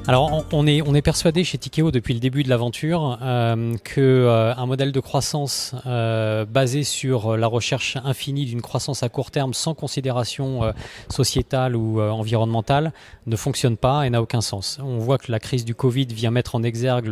Alors on est persuadé chez Tikehau depuis le début de l'aventure qu'un modèle de croissance basé sur la recherche infinie d'une croissance à court terme sans considération sociétale ou environnementale ne fonctionne pas et n'a aucun sens. On voit que la crise du Covid vient mettre en exergue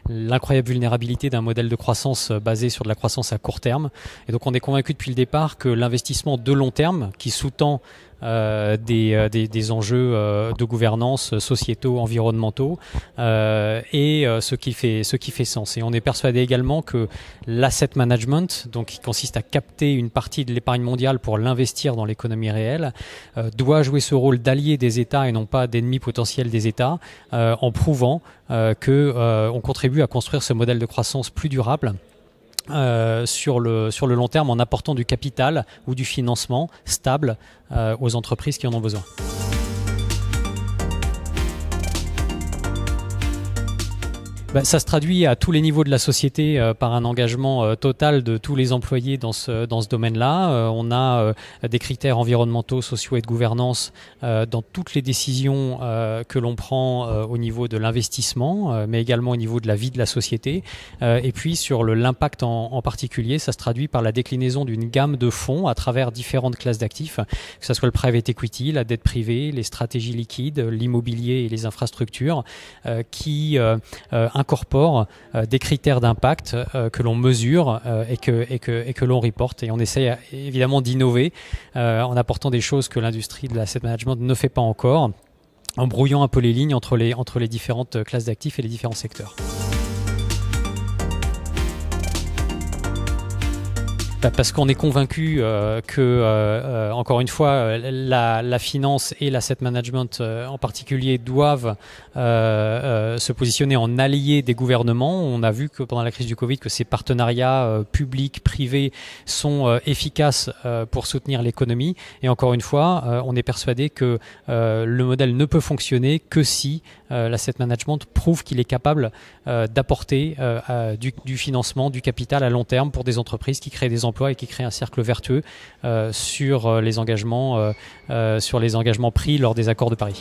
l'incroyable vulnérabilité d'un modèle de croissance basé sur de la croissance à court terme. Et donc on est convaincu depuis le départ que l'investissement de long terme qui sous-tend des enjeux de gouvernance sociétaux, environnementaux et ce qui fait sens. Et on est persuadé également que l'asset management, donc qui consiste à capter une partie de l'épargne mondiale pour l'investir dans l'économie réelle, doit jouer ce rôle d'allié des États et non pas d'ennemi potentiel des États, en prouvant qu'on contribue à construire ce modèle de croissance plus durable sur le long terme en apportant du capital ou du financement stable aux entreprises qui en ont besoin. Ça se traduit à tous les niveaux de la société par un engagement total de tous les employés dans ce domaine-là. On a des critères environnementaux, sociaux et de gouvernance dans toutes les décisions que l'on prend au niveau de l'investissement, mais également au niveau de la vie de la société. Et puis sur l'impact en particulier, ça se traduit par la déclinaison d'une gamme de fonds à travers différentes classes d'actifs, que ce soit le private equity, la dette privée, les stratégies liquides, l'immobilier et les infrastructures, qui incorpore des critères d'impact que l'on mesure et que l'on reporte. Et on essaie évidemment d'innover en apportant des choses que l'industrie de l'asset management ne fait pas encore, en brouillant un peu les lignes entre les différentes classes d'actifs et les différents secteurs. Parce qu'on est convaincu que, encore une fois, la finance et l'asset management en particulier doivent se positionner en alliés des gouvernements. On a vu que pendant la crise du Covid que ces partenariats publics, privés sont efficaces pour soutenir l'économie. Et encore une fois, on est persuadé que le modèle ne peut fonctionner que si l'asset management prouve qu'il est capable d'apporter du financement, du capital à long terme pour des entreprises qui créent des emplois et qui créent un cercle vertueux sur les engagements pris lors des accords de Paris.